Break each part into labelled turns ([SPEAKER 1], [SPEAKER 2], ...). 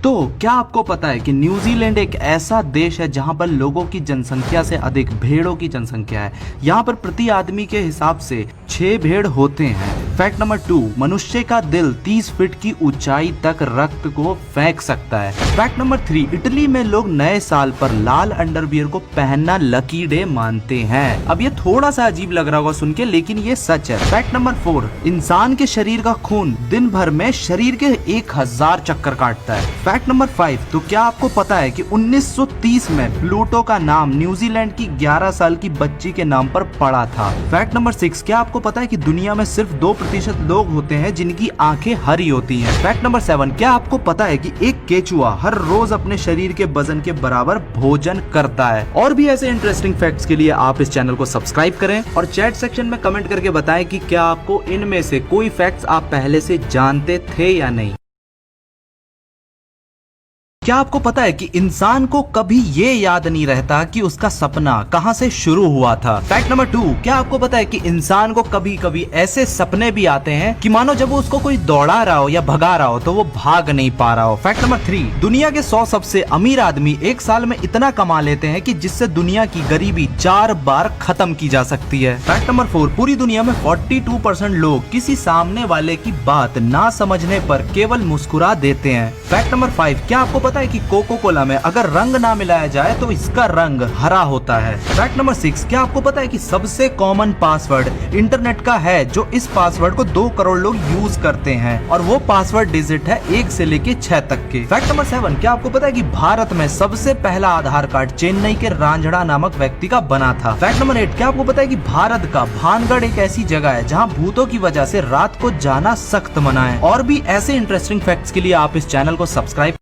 [SPEAKER 1] तो क्या आपको पता है कि न्यूजीलैंड एक ऐसा देश है जहां पर लोगों की जनसंख्या से अधिक भेड़ों की जनसंख्या है। यहाँ पर प्रति आदमी के हिसाब से 6 भेड़ होते हैं। फैक्ट नंबर 2, मनुष्य का दिल 30 फीट की ऊंचाई तक रक्त को फेंक सकता है। फैक्ट नंबर 3, इटली में लोग नए साल पर लाल अंडरवियर को पहनना लकी डे मानते हैं। अब ये थोड़ा सा अजीब लग रहा होगा सुन के, लेकिन ये सच है। फैक्ट नंबर 4, इंसान के शरीर का खून दिन भर में शरीर के 1000 चक्कर काटता है। फैक्ट नंबर 5, तो क्या आपको पता है कि 1930 में प्लूटो का नाम न्यूजीलैंड की 11 साल की बच्ची के नाम पर पड़ा था। फैक्ट नंबर 6, क्या आपको पता है कि दुनिया में सिर्फ 2% लोग होते हैं जिनकी आंखें हरी होती हैं। फैक्ट नंबर 7, क्या आपको पता है कि एक केचुआ हर रोज अपने शरीर के वजन के बराबर भोजन करता है। और भी ऐसे इंटरेस्टिंग फैक्ट्स के लिए आप इस चैनल को सब्सक्राइब करें और चैट सेक्शन में कमेंट करके बताएं कि क्या आपको इनमें से कोई फैक्ट्स आप पहले से जानते थे या नहीं। क्या आपको पता है कि इंसान को कभी ये याद नहीं रहता कि उसका सपना कहां से शुरू हुआ था। फैक्ट नंबर 2, क्या आपको पता है कि इंसान को कभी कभी ऐसे सपने भी आते हैं कि मानो जब वो उसको कोई दौड़ा रहा हो या भगा रहा हो तो वो भाग नहीं पा रहा हो। फैक्ट नंबर 3, दुनिया के 100 सबसे अमीर आदमी एक साल में इतना कमा लेते हैं कि जिससे दुनिया की गरीबी 4 बार खत्म की जा सकती है। फैक्ट नंबर 4, पूरी दुनिया में 42% लोग किसी सामने वाले की बात ना समझने पर केवल मुस्कुरा देते हैं। फैक्ट नंबर 5, क्या आपको पता है कि कोको कोला में अगर रंग ना मिलाया जाए तो इसका रंग हरा होता है। फैक्ट नंबर 6, क्या आपको पता है कि सबसे कॉमन पासवर्ड इंटरनेट का है, जो इस पासवर्ड को 2 करोड़ लोग यूज करते हैं और वो पासवर्ड डिजिट है 1 से लेके 6 तक के। फैक्ट नंबर 7, क्या आपको पता है कि भारत में सबसे पहला आधार कार्ड चेन्नई के रांझड़ा नामक व्यक्ति का बना था। फैक्ट नंबर 8, क्या आपको पता है कि भारत का भानगढ़ एक ऐसी जगह है जहाँ भूतों की वजह से रात को जाना सख्त मना है। और भी ऐसे इंटरेस्टिंग फैक्ट्स के लिए आप इस चैनल को सब्सक्राइब।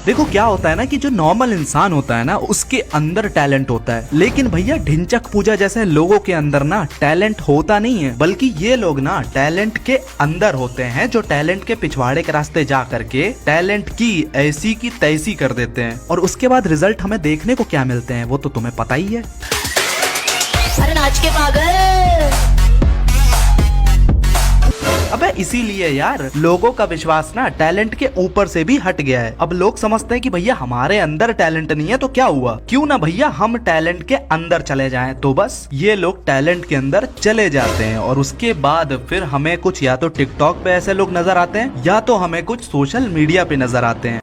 [SPEAKER 1] देखो क्या होता है ना कि जो नॉर्मल इंसान होता है ना उसके अंदर टैलेंट होता है, लेकिन भैया ढिंचक पूजा जैसे लोगों के अंदर ना टैलेंट होता नहीं है, बल्कि ये लोग ना टैलेंट के अंदर होते हैं जो टैलेंट के पिछवाड़े के रास्ते जा करके टैलेंट की ऐसी की तैसी कर देते हैं और उसके बाद रिजल्ट हमें देखने को क्या मिलते हैं वो तो तुम्हें पता ही है।
[SPEAKER 2] अरे नाच के पागल।
[SPEAKER 1] अबे इसीलिए यार लोगों का विश्वास ना टैलेंट के ऊपर से भी हट गया है। अब लोग समझते हैं कि भैया हमारे अंदर टैलेंट नहीं है तो क्या हुआ, क्यों ना भैया हम टैलेंट के अंदर चले जाएं। तो बस ये लोग टैलेंट के अंदर चले जाते हैं और उसके बाद फिर हमें कुछ या तो टिकटॉक पे ऐसे लोग नजर आते हैं या तो हमें कुछ सोशल मीडिया पे नजर आते हैं।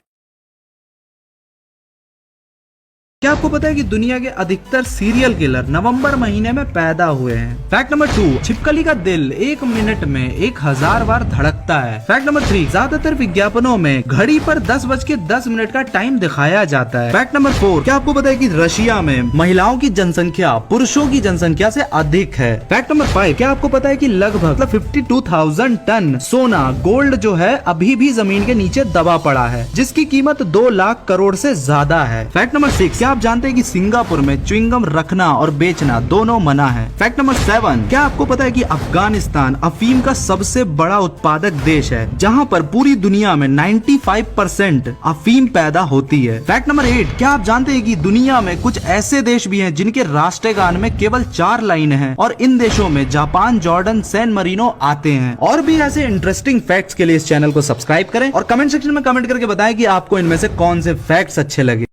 [SPEAKER 1] क्या आपको पता है कि दुनिया के अधिकतर सीरियल किलर नवंबर महीने में पैदा हुए हैं। फैक्ट नंबर 2, छिपकली का दिल 1 मिनट में 1000 बार धड़कता है। फैक्ट नंबर 3, ज्यादातर विज्ञापनों में घड़ी पर 10:10 का टाइम दिखाया जाता है। फैक्ट नंबर 4, क्या आपको पता है कि रशिया में महिलाओं की जनसंख्या पुरुषों की जनसंख्या से अधिक है। फैक्ट नंबर 5, क्या आपको पता है कि लगभग 52,000 टन सोना गोल्ड जो है अभी भी जमीन के नीचे दबा पड़ा है, जिसकी कीमत 2 लाख करोड़ से ज्यादा है। फैक्ट नंबर 6, आप जानते हैं कि सिंगापुर में च्युइंगम रखना और बेचना दोनों मना है। फैक्ट नंबर 7, क्या आपको पता है कि अफगानिस्तान अफीम का सबसे बड़ा उत्पादक देश है, जहां पर पूरी दुनिया में 95% अफीम पैदा होती है। फैक्ट नंबर 8, क्या आप जानते हैं कि दुनिया में कुछ ऐसे देश भी हैं जिनके राष्ट्रगान में केवल 4 लाइन है और इन देशों में जापान, जॉर्डन, सैन मरीनो आते हैं। और भी ऐसे इंटरेस्टिंग फैक्ट्स के लिए इस चैनल को सब्सक्राइब करें और कमेंट सेक्शन में कमेंट करके बताएं कि आपको इनमें से कौन से फैक्ट्स अच्छे लगे।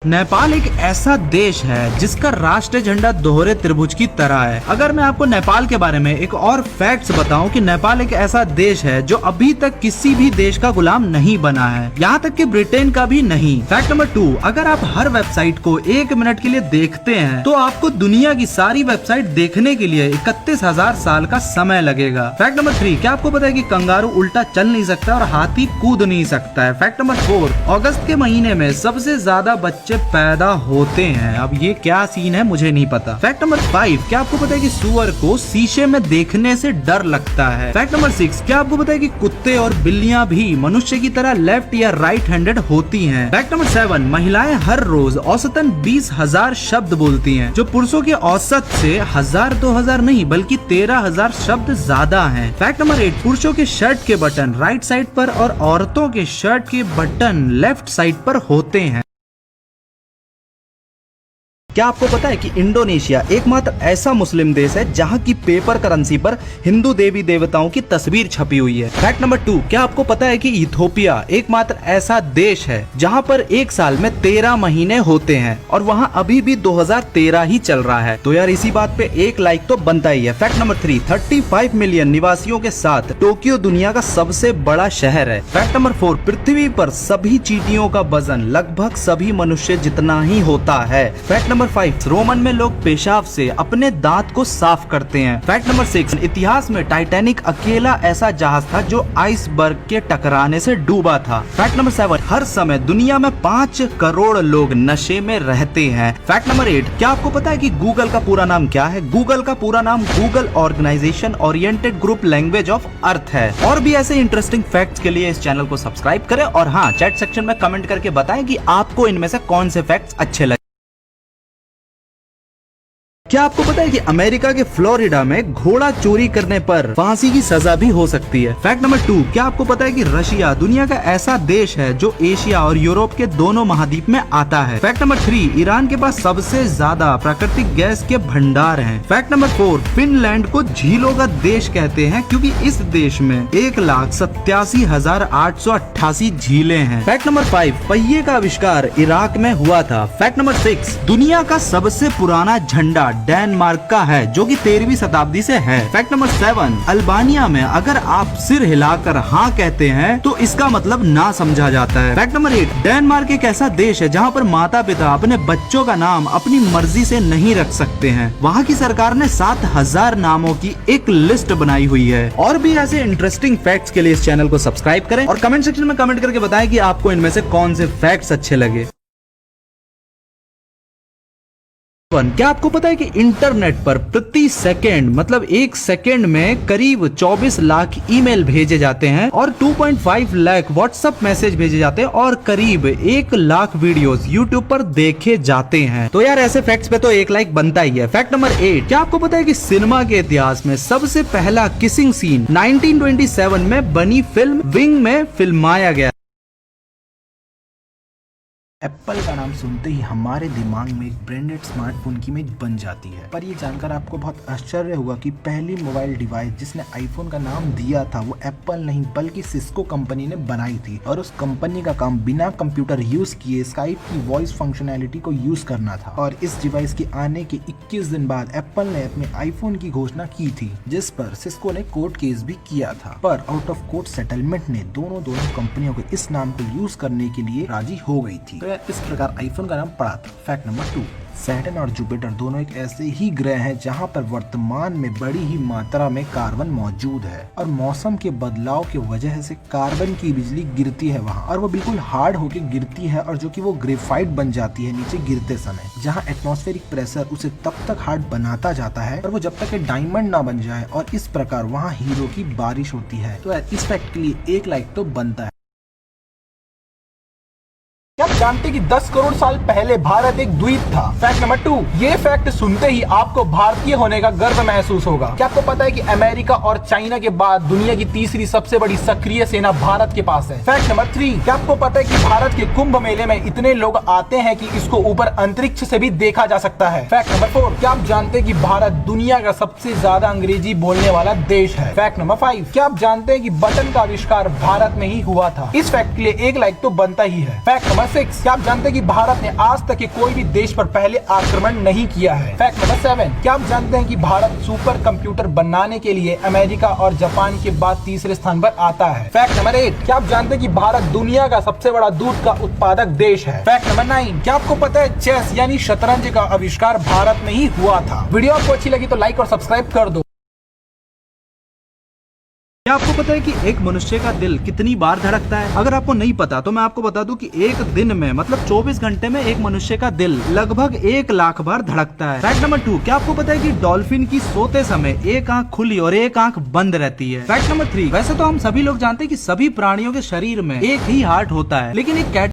[SPEAKER 1] नेपाल एक ऐसा देश है जिसका राष्ट्रीय झंडा दोहरे त्रिभुज की तरह है। अगर मैं आपको नेपाल के बारे में एक और फैक्ट्स बताऊं कि नेपाल एक ऐसा देश है जो अभी तक किसी भी देश का गुलाम नहीं बना है, यहाँ तक कि ब्रिटेन का भी नहीं। फैक्ट नंबर 2, अगर आप हर वेबसाइट को 1 मिनट के लिए देखते हैं तो आपको दुनिया की सारी वेबसाइट देखने के लिए 31,000 साल का समय लगेगा। फैक्ट नंबर 3, क्या आपको पता है कि कंगारू उल्टा चल नहीं सकता और हाथी कूद नहीं सकता है। फैक्ट नंबर 4, अगस्त के महीने में सबसे ज्यादा बच्चे पैदा होते हैं। अब ये क्या सीन है मुझे नहीं पता। फैक्ट नंबर 5, क्या आपको पता है कि सुअर को शीशे में देखने से डर लगता है। फैक्ट नंबर 6, क्या आपको पता है कि कुत्ते और बिल्लियां भी मनुष्य की तरह लेफ्ट या राइट हैंडेड होती हैं। फैक्ट नंबर 7, महिलाएं हर रोज औसतन 20,000 शब्द बोलती हैं, जो पुरुषों के औसत से 1000-2000 नहीं बल्कि 13,000 शब्द ज्यादा हैं। फैक्ट नंबर 8, पुरुषों के शर्ट के बटन राइट साइड पर और औरतों के शर्ट के बटन लेफ्ट साइड पर होते हैं। क्या आपको पता है कि इंडोनेशिया एकमात्र ऐसा मुस्लिम देश है जहां की पेपर करेंसी पर हिंदू देवी देवताओं की तस्वीर छपी हुई है। फैक्ट नंबर 2, क्या आपको पता है कि इथोपिया एकमात्र ऐसा देश है जहां पर एक साल में 13 महीने होते हैं और वहां अभी भी 2013 ही चल रहा है। तो यार इसी बात पे एक लाइक तो बनता ही है। फैक्ट नंबर 3, 35 मिलियन निवासियों के साथ टोक्यो दुनिया का सबसे बड़ा शहर है। फैक्ट नंबर 4, पृथ्वी पर सभी चींटियों का वजन लगभग सभी मनुष्य जितना ही होता है। फैक्ट नंबर 5, रोमन में लोग पेशाब से अपने दांत को साफ करते हैं। फैक्ट नंबर 6, इतिहास में टाइटैनिक अकेला ऐसा जहाज था जो आइसबर्ग के टकराने से डूबा था। फैक्ट नंबर 7, हर समय दुनिया में 5 करोड़ लोग नशे में रहते हैं। फैक्ट नंबर 8, क्या आपको पता है कि गूगल का पूरा नाम क्या है? गूगल का पूरा नाम Google organization oriented group language of earth है। और भी ऐसे इंटरेस्टिंग फैक्ट्स के लिए इस चैनल को सब्सक्राइब करें और हाँ, चैट सेक्शन में कमेंट करके बताएं कि आपको इनमें से कौन से फैक्ट्स अच्छे लगे। क्या आपको पता है कि अमेरिका के फ्लोरिडा में घोड़ा चोरी करने पर फांसी की सजा भी हो सकती है? फैक्ट नंबर 2, क्या आपको पता है कि रशिया दुनिया का ऐसा देश है जो एशिया और यूरोप के दोनों महाद्वीप में आता है? फैक्ट नंबर 3, ईरान के पास सबसे ज्यादा प्राकृतिक गैस के भंडार हैं। फैक्ट नंबर 4, फिनलैंड को झीलों का देश कहते हैं क्योंकि इस देश में 1,87,888 झीलें हैं। फैक्ट नंबर 5, पहिए का आविष्कार इराक में हुआ था। फैक्ट नंबर 6, दुनिया का सबसे पुराना झंडा डेनमार्क का है जो कि 13वीं शताब्दी से है। फैक्ट नंबर 7, अल्बानिया में अगर आप सिर हिलाकर हाँ कहते हैं तो इसका मतलब ना समझा जाता है। फैक्ट नंबर 8, डेनमार्क एक ऐसा देश है जहाँ पर माता पिता अपने बच्चों का नाम अपनी मर्जी से नहीं रख सकते हैं। वहाँ की सरकार ने 7,000 नामों की एक लिस्ट बनाई हुई है। और भी ऐसे इंटरेस्टिंग फैक्ट्स के लिए इस चैनल को सब्सक्राइब करें और कमेंट सेक्शन में कमेंट करके बताएं कि आपको इनमें से कौन से फैक्ट्स अच्छे लगे। क्या आपको पता है कि इंटरनेट पर प्रति सेकेंड मतलब 1 सेकेंड में करीब 24 लाख ईमेल भेजे जाते हैं और 2.5 लाख व्हाट्सएप मैसेज भेजे जाते हैं और करीब 1 लाख वीडियोस यूट्यूब पर देखे जाते हैं। तो यार ऐसे फैक्ट्स पे तो एक लाइक बनता ही है। फैक्ट नंबर 8, क्या आपको पता है कि सिनेमा के इतिहास में सबसे पहला किसिंग सीन 1927 में बनी फिल्म विंग में फिल्माया गया?
[SPEAKER 3] एप्पल का नाम सुनते ही हमारे दिमाग में एक ब्रांडेड स्मार्टफोन की इमेज बन जाती है। पर ये जानकर आपको बहुत आश्चर्य हुआ कि पहली मोबाइल डिवाइस जिसने आईफोन का नाम दिया था वो एप्पल नहीं बल्कि सिस्को कंपनी ने बनाई थी और उस कंपनी का काम बिना कंप्यूटर यूज किए स्काइप की वॉइस फंक्शनैलिटी को यूज करना था। और इस डिवाइस के आने के 21 दिन बाद एप्पल ने अपने आईफोन की घोषणा की थी जिस पर सिस्को ने कोर्ट केस भी किया था। पर आउट ऑफ कोर्ट सेटलमेंट ने दोनों कंपनियों को इस नाम को यूज करने के लिए राजी हो गई थी। इस प्रकार आईफोन का नाम पड़ा था। फैक्ट नंबर 2, सैटर्न और जुपिटर दोनों एक ऐसे ही ग्रह हैं जहां पर वर्तमान में बड़ी ही मात्रा में कार्बन मौजूद है और मौसम के बदलाव की वजह से कार्बन की बिजली गिरती है वहां और वो बिल्कुल हार्ड होके गिरती है और जो कि वो ग्रेफाइट बन जाती है नीचे गिरते समय, जहां एटमॉस्फेरिक प्रेशर उसे तब तक हार्ड बनाता जाता है और वो जब तक डायमंड ना बन जाए और इस प्रकार वहाँ हीरो की बारिश होती है। तो इस फैक्ट के लिए एक लाइक तो बनता है।
[SPEAKER 4] क्या आप जानते कि 10 करोड़ साल पहले भारत एक द्वीप था? फैक्ट नंबर 2, ये फैक्ट सुनते ही आपको भारतीय होने का गर्व महसूस होगा। क्या आपको पता है कि अमेरिका और चाइना के बाद दुनिया की तीसरी सबसे बड़ी सक्रिय सेना भारत के पास है? फैक्ट नंबर 3, क्या आपको पता है कि भारत के कुंभ मेले में इतने लोग आते हैं कि इसको ऊपर अंतरिक्ष से भी देखा जा सकता है? फैक्ट नंबर 4, क्या आप जानते हैं कि भारत दुनिया का सबसे ज्यादा अंग्रेजी बोलने वाला देश है? फैक्ट नंबर 5, क्या आप जानते हैं कि बटन का आविष्कार भारत में ही हुआ था? इस फैक्ट के लिए एक लाइक तो बनता ही है। फैक्ट नंबर 6, क्या आप जानते हैं कि भारत ने आज तक के कोई भी देश पर पहले आक्रमण नहीं किया है? फैक्ट नंबर 7, क्या आप जानते हैं कि भारत सुपर कंप्यूटर बनाने के लिए अमेरिका और जापान के बाद तीसरे स्थान पर आता है? फैक्ट नंबर 8, क्या आप जानते हैं कि भारत दुनिया का सबसे बड़ा दूध का उत्पादक देश है? फैक्ट नंबर 9, क्या आपको पता है चेस यानी शतरंज का आविष्कार भारत में ही हुआ था? वीडियो आपको अच्छी लगी तो लाइक और सब्सक्राइब कर दो।
[SPEAKER 1] क्या आपको पता है कि एक मनुष्य का दिल कितनी बार धड़कता है? अगर आपको नहीं पता तो मैं आपको बता दूं कि एक दिन में मतलब 24 घंटे में एक मनुष्य का दिल लगभग 1 लाख बार धड़कता है। फैक्ट नंबर 2, क्या आपको पता है कि डॉल्फिन की सोते समय एक आंख खुली और एक आंख बंद रहती है? फैक्ट नंबर 3, वैसे तो हम सभी लोग जानते हैं कि सभी प्राणियों के शरीर में एक ही हार्ट होता है, लेकिन एक कैट